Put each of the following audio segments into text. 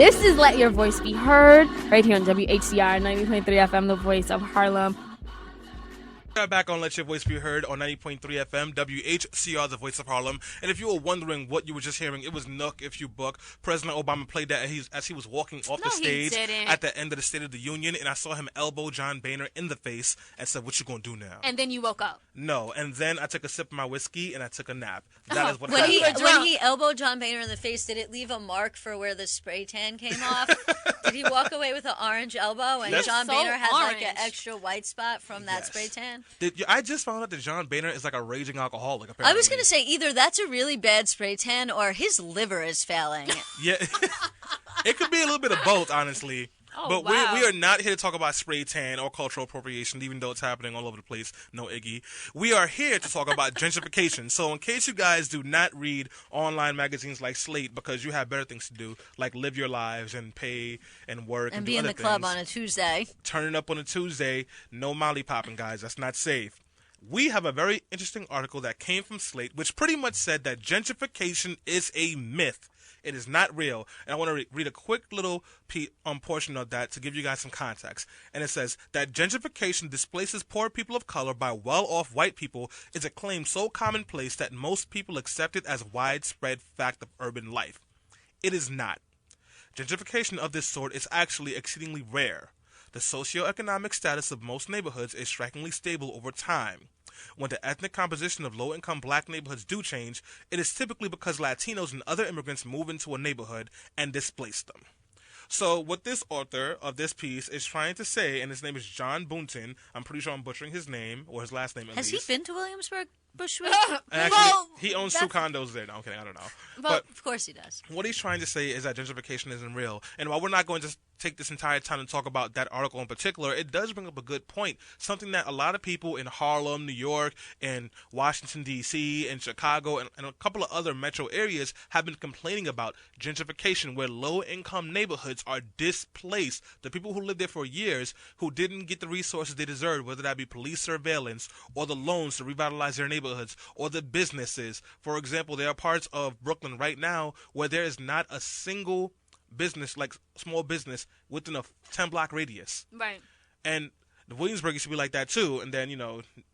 This is Let Your Voice Be Heard, right here on WHCR 90.3 FM, the voice of Harlem. We are back on Let Your Voice Be Heard on 90.3 FM, WHCR, the voice of Harlem. And if you were wondering what you were just hearing, it was Nook If You Book. President Obama played that as he was walking off the stage at the end of the State of the Union, and I saw him elbow John Boehner in the face and said, "What you gonna do now?" And then you woke up. No, and then I took a sip of my whiskey and I took a nap. That is what when happened. when he elbowed John Boehner in the face, did it leave a mark for where the spray tan came off? Did he walk away with an orange elbow and John Boehner had like an extra white spot from that spray tan? I just found out that John Boehner is like a raging alcoholic, apparently. I was going to say either that's a really bad spray tan or his liver is failing. Yeah, it could be a little bit of both, honestly. Oh, but wow. we are not here to talk about spray tan or cultural appropriation, even though it's happening all over the place. No, Iggy. We are here to talk about gentrification. So in case you guys do not read online magazines like Slate because you have better things to do, like live your lives and pay and work and be do in other the club things, on a Tuesday. turning up on a Tuesday, no molly popping, guys. That's not safe. We have a very interesting article that came from Slate, which pretty much said that gentrification is a myth. It is not real. And I want to read a quick little portion of that to give you guys some context. And it says that gentrification displaces poor people of color by well-off white people is a claim so commonplace that most people accept it as a widespread fact of urban life. It is not. Gentrification of this sort is actually exceedingly rare. The socioeconomic status of most neighborhoods is strikingly stable over time. When the ethnic composition of low-income black neighborhoods do change, it is typically because Latinos and other immigrants move into a neighborhood and displace them. So what this author of this piece is trying to say, and his name is John Boonton, I'm pretty sure I'm butchering his name, or his last name at least. Has he been to Williamsburg, Bushwick? Actually, he owns 2 condos there. No, I'm kidding, I don't know. But of course he does. What he's trying to say is that gentrification isn't real. And while we're not going to take this entire time to talk about that article in particular, it does bring up a good point. Something that a lot of people in Harlem, New York, and Washington, D.C., and Chicago, and a couple of other metro areas have been complaining about gentrification, where low-income neighborhoods are displaced. The people who lived there for years who didn't get the resources they deserved, whether that be police surveillance or the loans to revitalize their neighborhoods or the businesses. For example, there are parts of Brooklyn right now where there is not a single business, like small business, within a 10-block radius. Right. And Williamsburg used to be like that too, and then,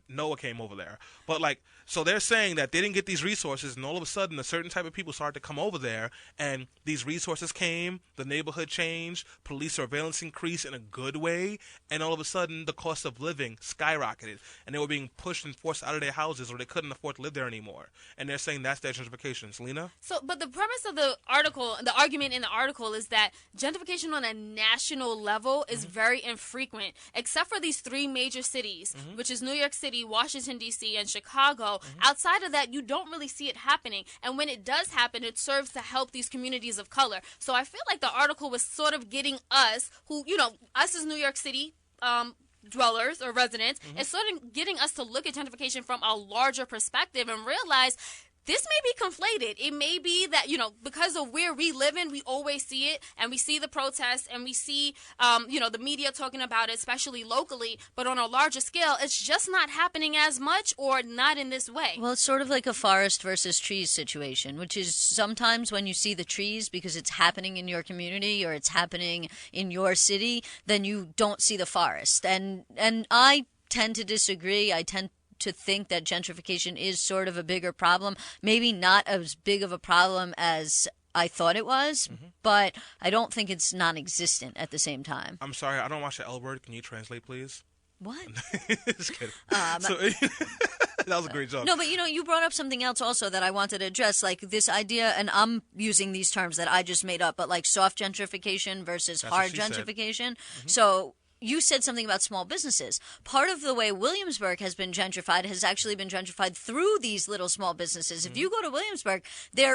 Noah came over there. But so they're saying that they didn't get these resources, and all of a sudden a certain type of people started to come over there, and these resources came, the neighborhood changed, police surveillance increased in a good way, and all of a sudden the cost of living skyrocketed, and they were being pushed and forced out of their houses, or they couldn't afford to live there anymore. And they're saying that's their gentrification. Selena? But the premise of the article, the argument in the article, is that gentrification on a national level is very infrequent, except for these 3 major cities, which is New York City, Washington, D.C., and Chicago. Outside of that, you don't really see it happening. And when it does happen, it serves to help these communities of color. So I feel like the article was sort of getting us, who, us as New York City dwellers or residents, it's sort of getting us to look at gentrification from a larger perspective and realize this may be conflated. It may be that, because of where we live in, we always see it, and we see the protests, and we see, the media talking about it, especially locally. But on a larger scale, it's just not happening as much, or not in this way. Well, it's sort of like a forest versus trees situation, which is sometimes when you see the trees because it's happening in your community or it's happening in your city, then you don't see the forest. And I tend to disagree. I tend to think that gentrification is sort of a bigger problem, maybe not as big of a problem as I thought it was, but I don't think it's non-existent at the same time. I'm sorry, I don't watch the L word. Can you translate, please? What? Just kidding. That was a great joke. No, but you brought up something else also that I wanted to address, like this idea, and I'm using these terms that I just made up, but like soft gentrification versus hard gentrification. So you said something about small businesses. Part of the way Williamsburg has been gentrified has actually been gentrified through these little small businesses. If you go to Williamsburg,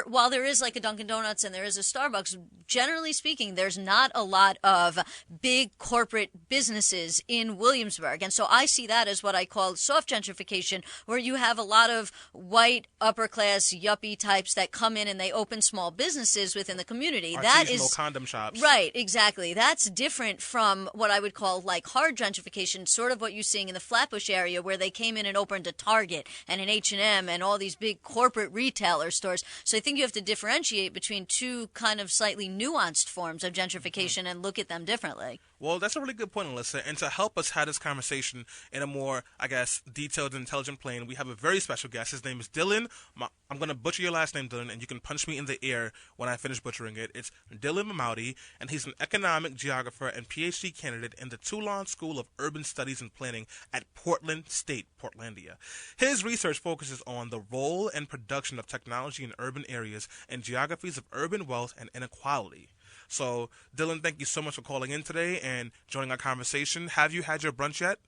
while there is like a Dunkin' Donuts and there is a Starbucks, generally speaking, there's not a lot of big corporate businesses in Williamsburg. And so I see that as what I call soft gentrification, where you have a lot of white, upper-class, yuppie types that come in and they open small businesses within the community. That is condom shops. Right, exactly. That's different from what I would call like hard gentrification, sort of what you're seeing in the Flatbush area, where they came in and opened a Target and an H&M and all these big corporate retailer stores. So I think you have to differentiate between two kind of slightly nuanced forms of gentrification and look at them differently. Well, that's a really good point, Alyssa. And to help us have this conversation in a more, I guess, detailed and intelligent plane, we have a very special guest. His name is Dillon. I'm going to butcher your last name, Dillon, and you can punch me in the ear when I finish butchering it. It's Dillon Mahmoudi, and he's an economic geographer and PhD candidate in the Tulane School of Urban Studies and Planning at Portland State, Portlandia. His research focuses on the role and production of technology in urban areas and geographies of urban wealth and inequality. So, Dillon, thank you so much for calling in today and joining our conversation. Have you had your brunch yet?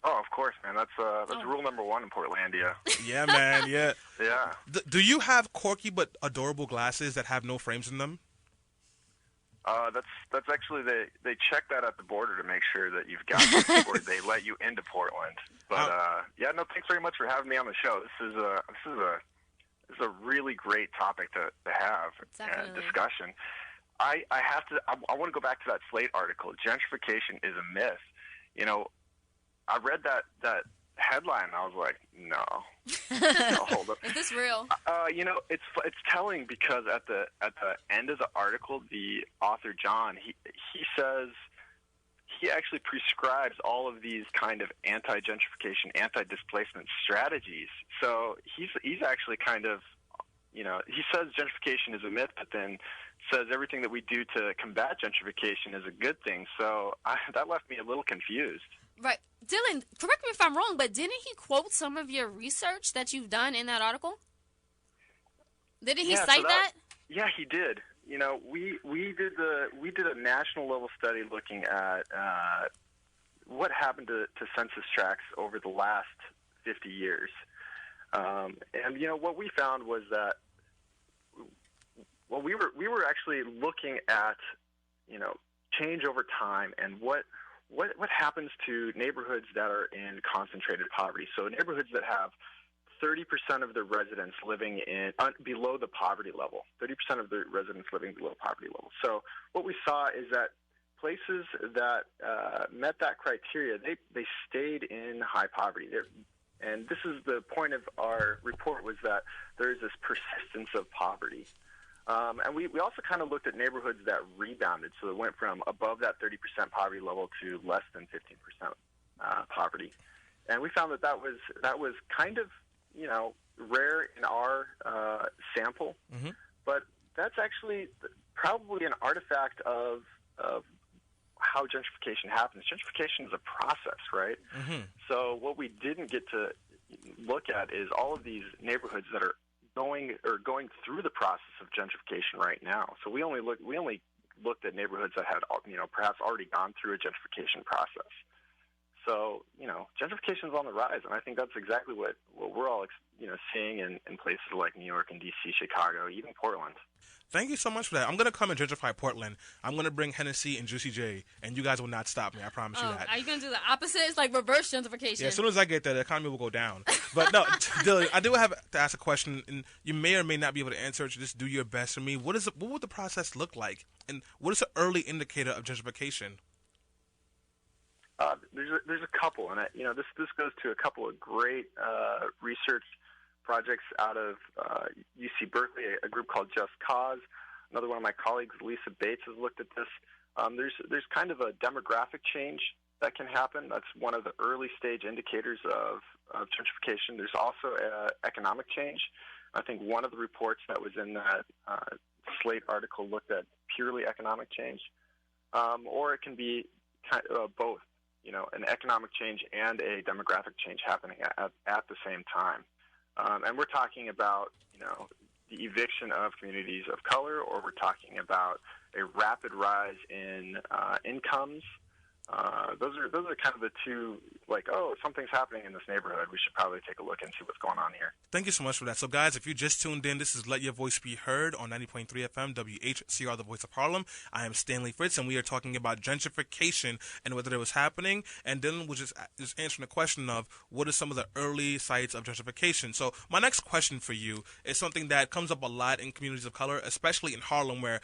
Oh, of course, man. That's rule number one in Portlandia. Yeah, man. Yeah. Yeah. Do you have quirky but adorable glasses that have no frames in them? That's actually they check that at the border to make sure that you've got it before they let you into Portland. But yeah, no, thanks very much for having me on the show. This is a really great topic to have and discussion. I want to go back to that Slate article. Gentrification is a myth. You know, I read that headline and I was like, no, hold up. Is this real? You know, it's telling because at the end of the article, the author John he says he actually prescribes all of these kind of anti-gentrification, anti-displacement strategies. So he's actually kind of, you know, he says gentrification is a myth, but then says everything that we do to combat gentrification is a good thing. So that left me a little confused. Right. Dillon, correct me if I'm wrong, but didn't he quote some of your research that you've done in that article? Didn't he cite that? Yeah, he did. You know, we did a national level study looking at what happened to census tracts over the last 50 years. And you know, what we found was that we were actually looking at, you know, change over time and what happens to neighborhoods that are in concentrated poverty. So neighborhoods that have 30% of their residents living in below the poverty level. 30% of the residents living below poverty level. So what we saw is that places that met that criteria, they stayed in high poverty. And this is the point of our report, was that there is this persistence of poverty. And we also kind of looked at neighborhoods that rebounded, so it went from above that 30% poverty level to less than 15% poverty. And we found that was kind of, you know, rare in our sample, but that's actually probably an artifact of how gentrification happens. Gentrification is a process, right? So what we didn't get to look at is all of these neighborhoods that are going through the process of gentrification right now. So we only looked at neighborhoods that had, you know, perhaps already gone through a gentrification process. So, you know, gentrification is on the rise, and I think that's exactly what we're all, you know, seeing in places like New York and D.C., Chicago, even Portland. Thank you so much for that. I'm going to come and gentrify Portland. I'm going to bring Hennessy and Juicy J, and you guys will not stop me. I promise you that. Are you going to do the opposite? It's like reverse gentrification. Yeah, as soon as I get there, the economy will go down. But no, Dillon, I do have to ask a question, and you may or may not be able to answer it. Just do your best for me. What would the process look like, and what is an early indicator of gentrification? There's a couple, and you know, this goes to a couple of great research projects out of UC Berkeley, a group called Just Cause. Another one of my colleagues, Lisa Bates, has looked at this. There's kind of a demographic change that can happen. That's one of the early stage indicators of gentrification. There's also economic change. I think one of the reports that was in that Slate article looked at purely economic change, or it can be kind of both. You know, an economic change and a demographic change happening at the same time. And we're talking about, you know, the eviction of communities of color, or we're talking about a rapid rise in incomes Those are kind of the two, like, oh, something's happening in this neighborhood. We should probably take a look and see what's going on here. Thank you so much for that. So, guys, if you just tuned in, this is Let Your Voice Be Heard on 90.3 FM, WHCR, the voice of Harlem. I am Stanley Fritz, and we are talking about gentrification and whether it was happening. And Dillon was just answering the question of what are some of the early sites of gentrification. So, my next question for you is something that comes up a lot in communities of color, especially in Harlem, where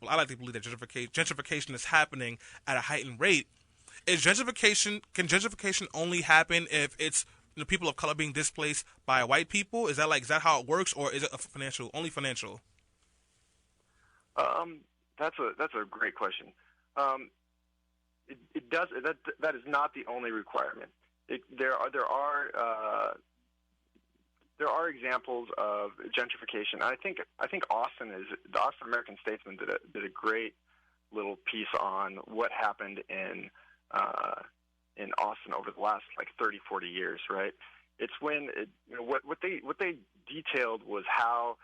I like to believe that gentrification is happening at a heightened rate. Can gentrification only happen if it's people of color being displaced by white people? Is that how it works, or is it only financial? That's a great question. It does that is not the only requirement. There are examples of gentrification. I think the Austin American Statesman did a great little piece on what happened in Austin over the last 30, 40 years, right? It's when what they detailed was how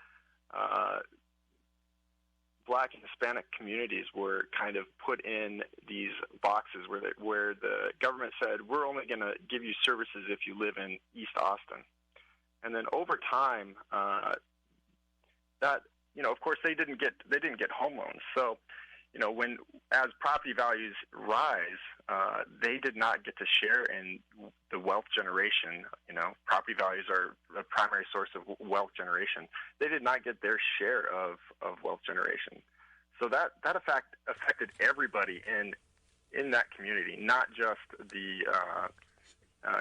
Black and Hispanic communities were kind of put in these boxes where the government said, we're only going to give you services if you live in East Austin, and then over time, that of course they didn't get home loans, so. As property values rise, they did not get to share in the wealth generation. Property values are the primary source of wealth generation. They did not get their share of wealth generation. So that affected everybody in that community, not just the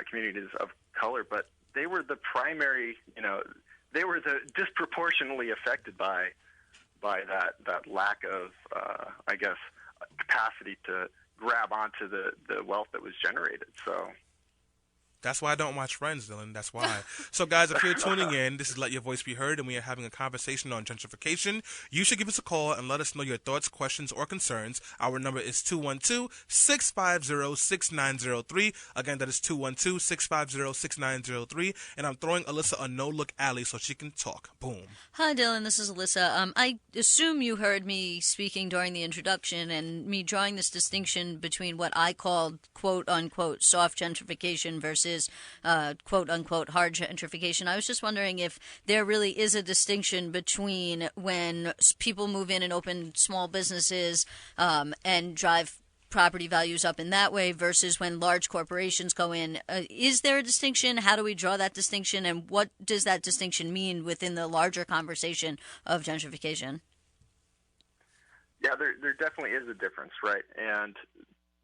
communities of color, but they were the primary. They were the disproportionately affected by that lack of, capacity to grab onto the wealth that was generated. So that's why I don't watch Friends, Dillon. That's why. So, guys, if you're tuning in, this is Let Your Voice Be Heard, and we are having a conversation on gentrification. You should give us a call and let us know your thoughts, questions, or concerns. Our number is 212-650-6903. Again, that is 212-650-6903. And I'm throwing Alyssa a no-look alley so she can talk. Boom. Hi, Dillon. This is Alyssa. I assume you heard me speaking during the introduction and me drawing this distinction between what I called quote-unquote soft gentrification versus quote-unquote hard gentrification. I was just wondering if there really is a distinction between when people move in and open small businesses and drive property values up in that way versus when large corporations go in. Is there a distinction? How do we draw that distinction? And what does that distinction mean within the larger conversation of gentrification? Yeah, there definitely is a difference, right? And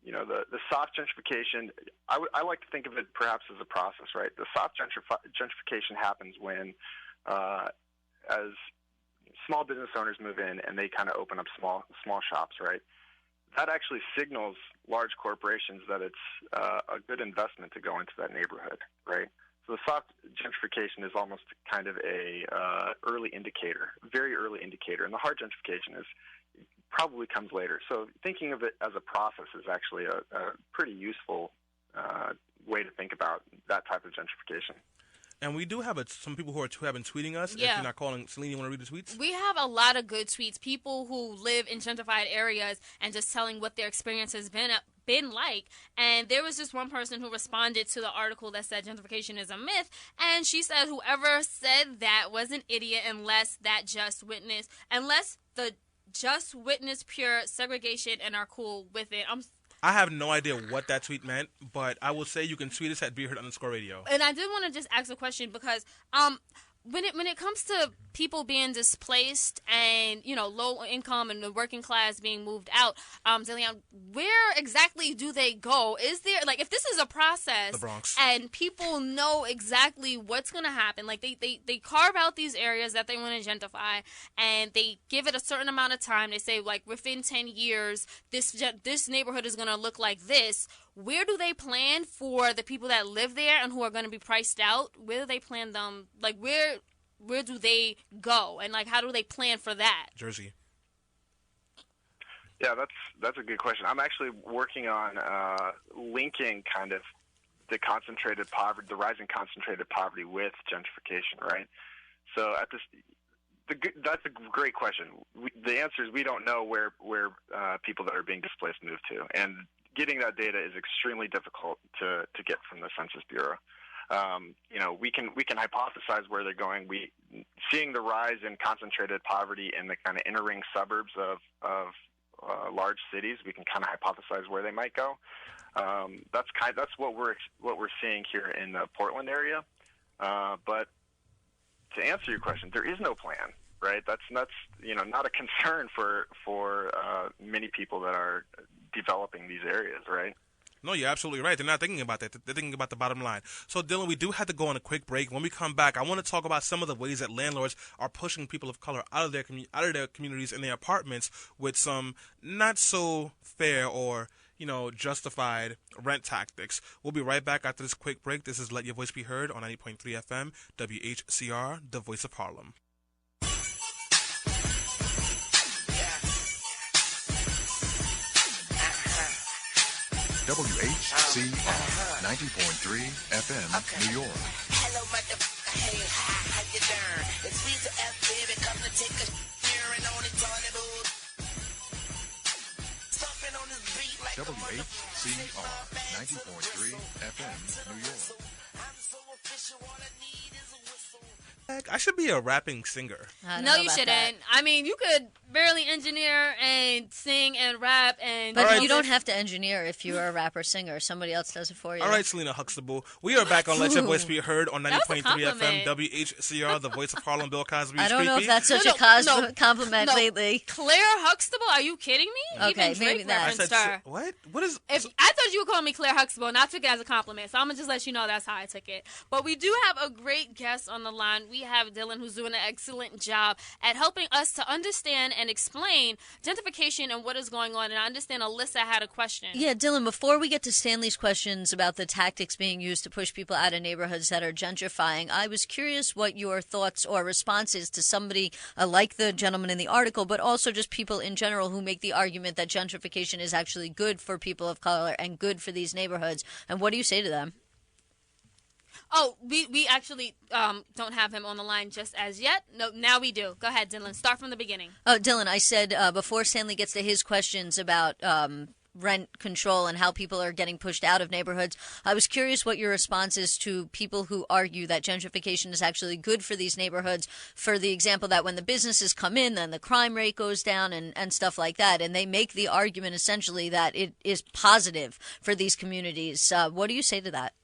the soft gentrification, I like to think of it perhaps as a process, right? The soft gentrification happens when, as small business owners move in and they kind of open up small shops, right? That actually signals large corporations that it's a good investment to go into that neighborhood, right? So the soft gentrification is almost kind of a early indicator, very early indicator, and the hard gentrification probably comes later. So thinking of it as a process is actually a pretty useful way to think about that type of gentrification. And we do have some people who have been tweeting us. Yeah. If you're not calling, Celine, you want to read the tweets? We have a lot of good tweets. People who live in gentrified areas and just telling what their experience has been like. And there was just one person who responded to the article that said gentrification is a myth. And she said whoever said that was an idiot unless the just witness pure segregation and are cool with it. I have no idea what that tweet meant, but I will say you can tweet us at BeHeard_radio. And I did want to just ask a question because when it comes to people being displaced and low income and the working class being moved out, Dillon, where exactly do they go? Is there if this is a process, the Bronx, and people know exactly what's going to happen, they carve out these areas that they want to gentrify and they give it a certain amount of time. They say within 10 years this neighborhood is going to look like this. Where do they plan for the people that live there and who are going to be priced out? Where do they plan them? Where do they go? And how do they plan for that? Jersey. Yeah, that's a good question. I'm actually working on linking kind of the rising concentrated poverty with gentrification, right? So that's a great question. The answer is we don't know where people that are being displaced move to, and getting that data is extremely difficult to get from the Census Bureau. We can hypothesize where they're going. Seeing the rise in concentrated poverty in the kind of inner ring suburbs of large cities, we can kind of hypothesize where they might go. That's what we're seeing here in the Portland area. But to answer your question, there is no plan, right? That's not a concern for many people that are developing these areas, right? No, you're absolutely right. They're not thinking about that. They're thinking about the bottom line. So, Dillon, we do have to go on a quick break. When we come back, I want to talk about some of the ways that landlords are pushing people of color out of their communities and their apartments with some not so fair or justified rent tactics. We'll be right back after this quick break. This is Let Your Voice Be Heard on 90.3 FM, WHCR, the Voice of Harlem. WHCR 90.3 FM, New York. Hello, motherfucker. Hey, hi, how you doing? It's Visa F, baby. Come to take a and on the toilet bowl. Stomping on this beat like WHCR 90.3 FM, New York. I'm so official, all I need is a whistle. I should be a rapping singer. No, you shouldn't. I mean, you could barely engineer and sing and rap and. But you don't have to engineer if you're a rapper singer. Somebody else does it for you. All right, Selena Huxtable. We are back on Let Your Voice Be Heard on 90.3 FM, WHCR, the Voice of Harlem. Bill Cosby. I don't know if that's such a compliment lately. Claire Huxtable? Are you kidding me? Okay, maybe that. What? What is? I thought you would call me Claire Huxtable, and I took it as a compliment. So I'm gonna just let you know that's how I took it. But we do have a great guest on the line. We have Dillon, who's doing an excellent job at helping us to understand and explain gentrification and what is going on. And I understand Alyssa had a question. Yeah, Dillon, before we get to Stanley's questions about the tactics being used to push people out of neighborhoods that are gentrifying, I was curious what your thoughts or responses to somebody like the gentleman in the article, but also just people in general who make the argument that gentrification is actually good for people of color and good for these neighborhoods. And what do you say to them? Oh, we actually don't have him on the line just as yet. No, now we do. Go ahead, Dillon. Start from the beginning. Oh, Dillon, I said before Stanley gets to his questions about rent control and how people are getting pushed out of neighborhoods, I was curious what your response is to people who argue that gentrification is actually good for these neighborhoods, for the example that when the businesses come in, then the crime rate goes down and stuff like that. And they make the argument essentially that it is positive for these communities. What do you say to that?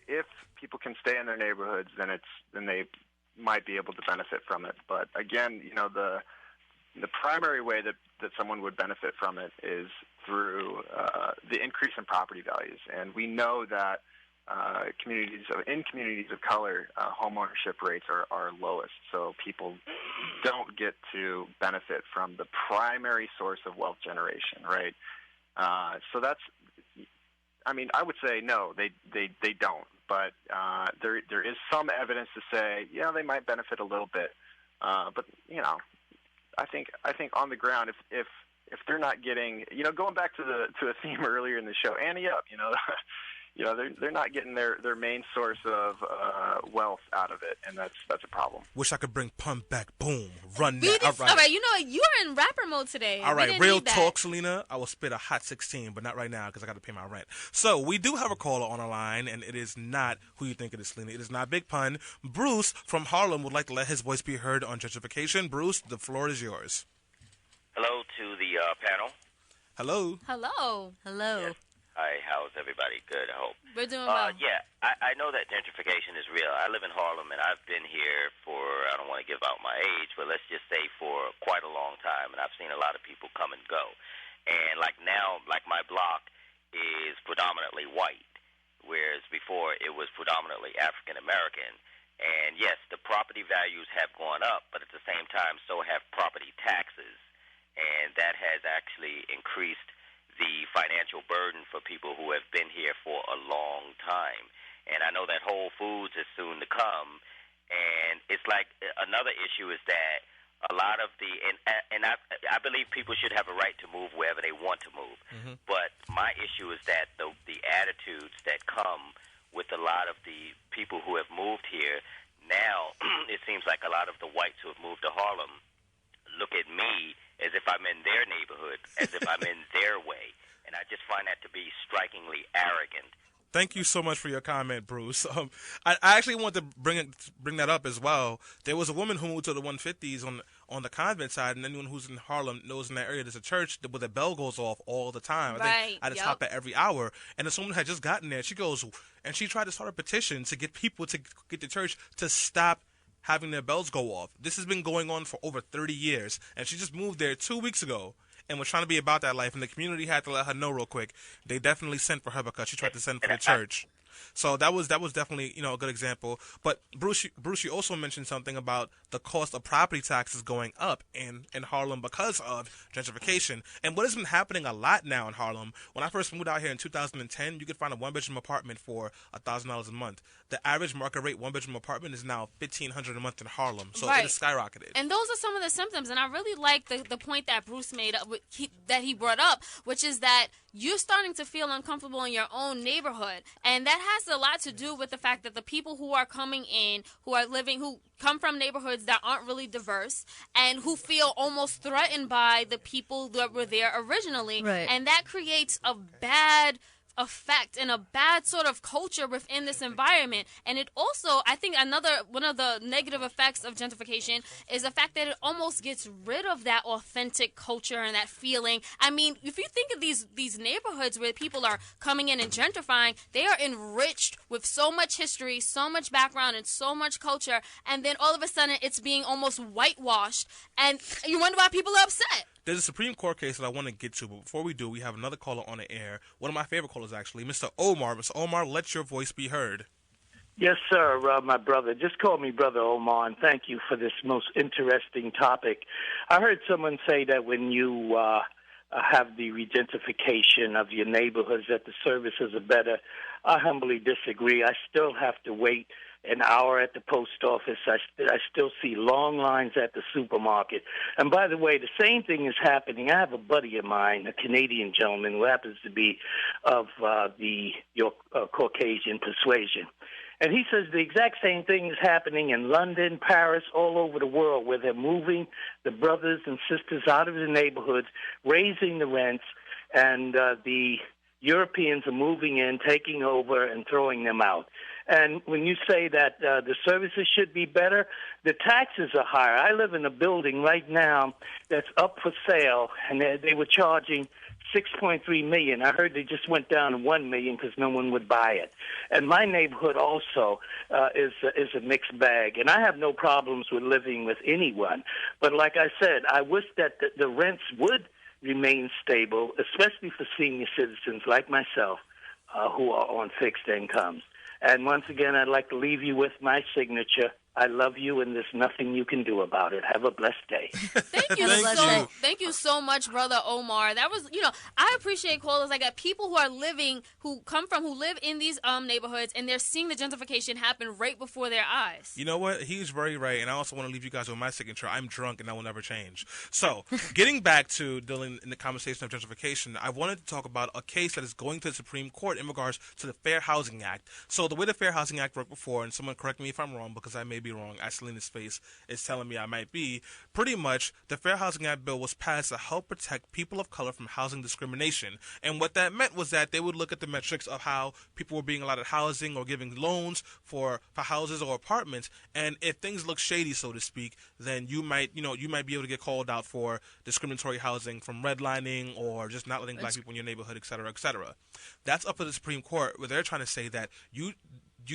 If people can stay in their neighborhoods, then they might be able to benefit from it. But again, the primary way that someone would benefit from it is through the increase in property values. And we know that in communities of color, home ownership rates are lowest. So people don't get to benefit from the primary source of wealth generation, right? So that's. I mean, I would say no, they don't. But there is some evidence to say, they might benefit a little bit. But I think on the ground, if they're not getting, going back to the theme earlier in the show, ante up, they're not getting their main source of wealth out of it, and that's a problem. Wish I could bring Pump back. Boom. Run that. All right. You are in rapper mode today. All right. Real talk, Selena. I will spit a hot 16, but not right now because I got to pay my rent. So we do have a caller on the line, and it is not who you think it is, Selena. It is not Big Pun. Bruce from Harlem would like to let his voice be heard on gentrification. Bruce, the floor is yours. Hello to the panel. Hello. Hello. Yes. Hi, how's everybody? Good, I hope. We're doing well. Yeah, I know that gentrification is real. I live in Harlem, and I've been here for, I don't want to give out my age, but let's just say for quite a long time, and I've seen a lot of people come and go. And now, my block is predominantly white, whereas before it was predominantly African-American. And yes, the property values have gone up, but at the same time, so have property taxes. And that has actually increased the financial burden for people who have been here for a long time. And I know that Whole Foods is soon to come, and it's like another issue is that a lot of I believe people should have a right to move wherever they want to move. Mm-hmm. But my issue is that the attitudes that come with a lot of the people who have moved here now, it seems like a lot of the whites who have moved to Harlem look at me as as if I'm in their neighborhood, as if I'm in their way. And I just find that to be strikingly arrogant. Thank you so much for your comment, Bruce. I actually want to bring that up as well. There was a woman who moved to the 150s on the convent side, and anyone who's in Harlem knows in that area there's a church where the bell goes off all the time. I think at the top at every hour. And this woman had just gotten there. She goes, and she tried to start a petition to get people to get the church to stop having their bells go off. This has been going on for over 30 years, and she just moved there 2 weeks ago and was trying to be about that life, and the community had to let her know real quick. They definitely sent for her because she tried to send for the church. So that was definitely a good example. But Bruce, you also mentioned something about the cost of property taxes going up in Harlem because of gentrification. And what has been happening a lot now in Harlem, when I first moved out here in 2010, you could find a one-bedroom apartment for $1,000 a month. The average market rate one-bedroom apartment is now $1,500 a month in Harlem. So it has skyrocketed. And those are some of the symptoms. And I really like the point that Bruce made up, that he brought up, which is that you're starting to feel uncomfortable in your own neighborhood. And that has a lot to do with the fact that the people who are coming in, who come from neighborhoods that aren't really diverse and who feel almost threatened by the people that were there originally. Right. And that creates a bad effect and a bad sort of culture within this environment. And it also, I think one of the negative effects of gentrification is the fact that it almost gets rid of that authentic culture and that feeling. I mean, if you think of these neighborhoods where people are coming in and gentrifying, they are enriched with so much history, so much background, and so much culture, and then all of a sudden it's being almost whitewashed, and you wonder why people are upset. There's a Supreme Court case that I want to get to, but before we do, we have another caller on the air. One of my favorite callers, actually, Mr. Omar. Mr. Omar, let your voice be heard. Yes, sir, my brother. Just call me Brother Omar, and thank you for this most interesting topic. I heard someone say that when you have the regentification of your neighborhoods, that the services are better. I humbly disagree. I still have to wait an hour at the post office. I still see long lines at the supermarket. And by the way, the same thing is happening. I have a buddy of mine, a Canadian gentleman who happens to be of your Caucasian persuasion. And he says the exact same thing is happening in London, Paris, all over the world, where they're moving the brothers and sisters out of the neighborhoods, raising the rents, and the Europeans are moving in, taking over, and throwing them out. And when you say that the services should be better, the taxes are higher. I live in a building right now that's up for sale, and they were charging $6.3 million. I heard they just went down to $1 million because no one would buy it. And my neighborhood also is a mixed bag. And I have no problems with living with anyone. But like I said, I wish that the rents would remain stable, especially for senior citizens like myself who are on fixed incomes. And once again, I'd like to leave you with my signature. I love you, and there's nothing you can do about it. Have a blessed day. Thank you so much, Brother Omar. That was, I appreciate callers like that. People who are who live in these neighborhoods, and they're seeing the gentrification happen right before their eyes. You know what? He's very right, and I also want to leave you guys with my signature. I'm drunk, and that will never change. So, getting back to Dillon in the conversation of gentrification, I wanted to talk about a case that is going to the Supreme Court in regards to the Fair Housing Act. So, the way the Fair Housing Act worked before, and someone correct me if I'm wrong, because I may be wrong. Selena's face is telling me I might be. Pretty much, the Fair Housing Act bill was passed to help protect people of color from housing discrimination. And what that meant was that they would look at the metrics of how people were being allotted housing or giving loans for houses or apartments. And if things look shady, so to speak, then you might be able to get called out for discriminatory housing from redlining or just not letting black people in your neighborhood, et cetera, et cetera. That's up to the Supreme Court, where they're trying to say that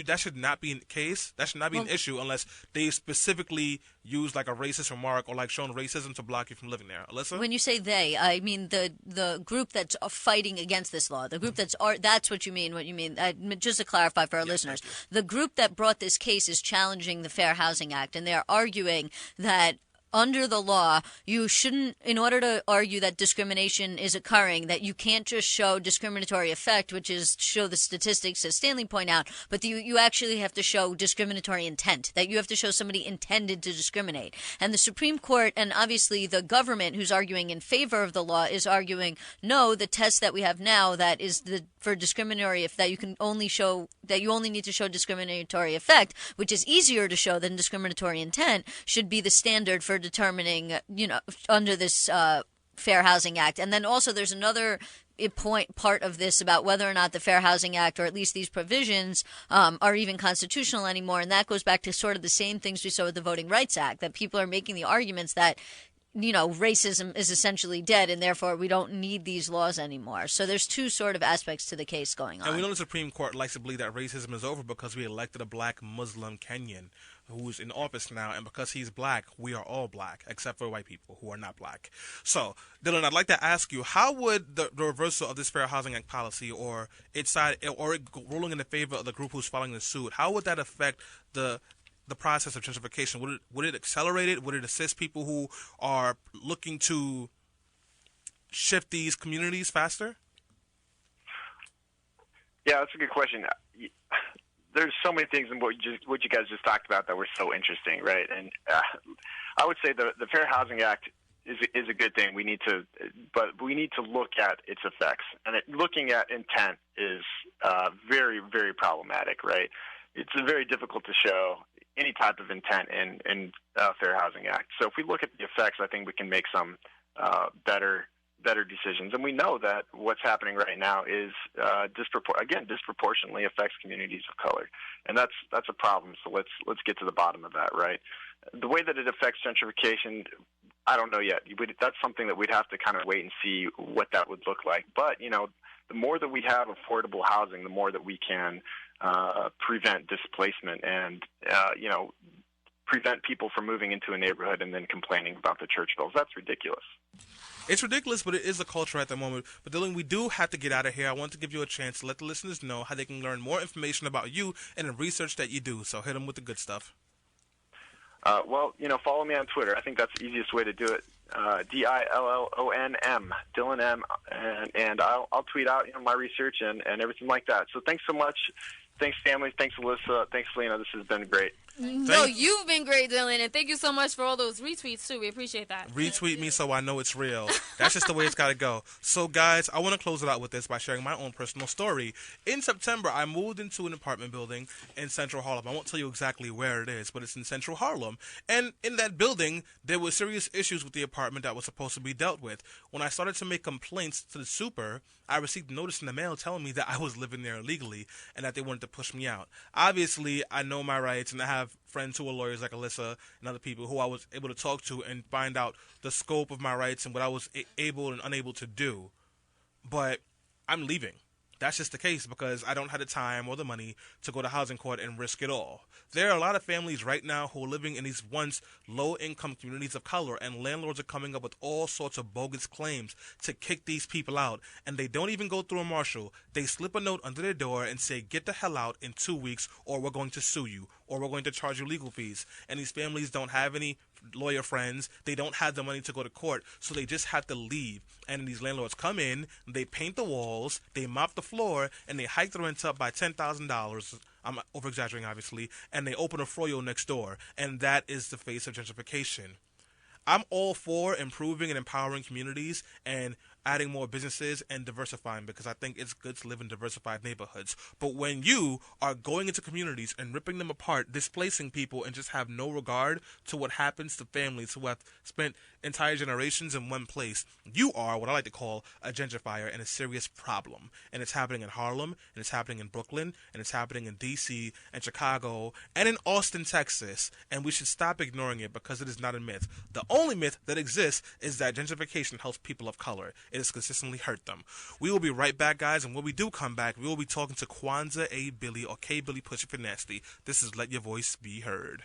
that should not be the case. That should not be an issue unless they specifically use like a racist remark or like showing racism to block you from living there. Alyssa? When you say they, I mean the group that's fighting against this law. The group that's what you mean. What you mean? Just to clarify for our listeners, the group that brought this case is challenging the Fair Housing Act, and they are arguing that under the law, you shouldn't, in order to argue that discrimination is occurring, that you can't just show discriminatory effect, which is show the statistics, as Stanley pointed out, but you actually have to show discriminatory intent, that you have to show somebody intended to discriminate. And the Supreme Court, and obviously the government who's arguing in favor of the law, is arguing, no, the test that we have now, that is for discriminatory, that you only need to show discriminatory effect, which is easier to show than discriminatory intent, should be the standard for for determining, under this Fair Housing Act. And then also there's another part of this about whether or not the Fair Housing Act, or at least these provisions, are even constitutional anymore. And that goes back to sort of the same things we saw with the Voting Rights Act, that people are making the arguments that, racism is essentially dead, and therefore we don't need these laws anymore. So there's two sort of aspects to the case going on. And we know the Supreme Court likes to believe that racism is over because we elected a black Muslim Kenyan who's in office now, and because he's black, we are all black, except for white people who are not black. So, Dillon, I'd like to ask you, how would the reversal of this Fair Housing Act policy, or it ruling in the favor of the group who's filing the suit, how would that affect the process of gentrification? Would it accelerate it? Would it assist people who are looking to shift these communities faster? Yeah, that's a good question. There's so many things in what you guys just talked about that were so interesting, right? And I would say the Fair Housing Act is a good thing. But we need to look at its effects, and looking at intent is very, very problematic, right? It's very difficult to show any type of intent in Fair Housing Act. So if we look at the effects, I think we can make some better decisions. And we know that what's happening right now is disproportionately affects communities of color, and that's a problem. So let's get to the bottom of that, right? The way that it affects gentrification, I don't know yet. That's something that we'd have to kind of wait and see what that would look like. But the more that we have affordable housing, the more that we can prevent displacement and prevent people from moving into a neighborhood and then complaining about the church bills. That's ridiculous. It's ridiculous, but it is a culture at the moment. But Dillon, we do have to get out of here. I want to give you a chance to let the listeners know how they can learn more information about you and the research that you do. So hit them with the good stuff. Follow me on Twitter. I think that's the easiest way to do it. DILLONM, Dillon M, and I'll tweet out my research and everything like that. So thanks so much. Thanks, family. Thanks, Alyssa. Thanks, Lena. This has been great. No, you've been great, Dillon, and thank you so much for all those retweets, too. We appreciate that. Retweet me so I know it's real. That's just the way it's got to go. So, guys, I want to close it out with this by sharing my own personal story. In September, I moved into an apartment building in Central Harlem. I won't tell you exactly where it is, but it's in Central Harlem. And in that building, there were serious issues with the apartment that was supposed to be dealt with. When I started to make complaints to the super, I received notice in the mail telling me that I was living there illegally and that they wanted to push me out. Obviously, I know my rights, and I have friends who are lawyers like Alyssa and other people who I was able to talk to and find out the scope of my rights and what I was able and unable to do. But I'm leaving. That's just the case because I don't have the time or the money to go to housing court and risk it all. There are a lot of families right now who are living in these once low-income communities of color, and landlords are coming up with all sorts of bogus claims to kick these people out, and they don't even go through a marshal. They slip a note under their door and say, get the hell out in 2 weeks or we're going to sue you or we're going to charge you legal fees. And these families don't have any lawyer friends. They don't have the money to go to court, so they just have to leave. And these landlords come in, they paint the walls, they mop the floor, and they hike the rent up by $10,000. I'm over-exaggerating, obviously, and they open a froyo next door. And that is the face of gentrification. I'm all for improving and empowering communities and adding more businesses and diversifying because I think it's good to live in diversified neighborhoods. But when you are going into communities and ripping them apart, displacing people, and just have no regard to what happens to families who have spent entire generations in one place, you are what I like to call a gentrifier and a serious problem. And it's happening in Harlem, and it's happening in Brooklyn, and it's happening in D.C. and Chicago and in Austin, Texas. And we should stop ignoring it because it is not a myth. The only myth that exists is that gentrification helps people of color. It has consistently hurt them. We will be right back, guys, and when we do come back, we will be talking to Kwanzaa A. Billy, or K. Billy Push It for Nasty. This is Let Your Voice Be Heard.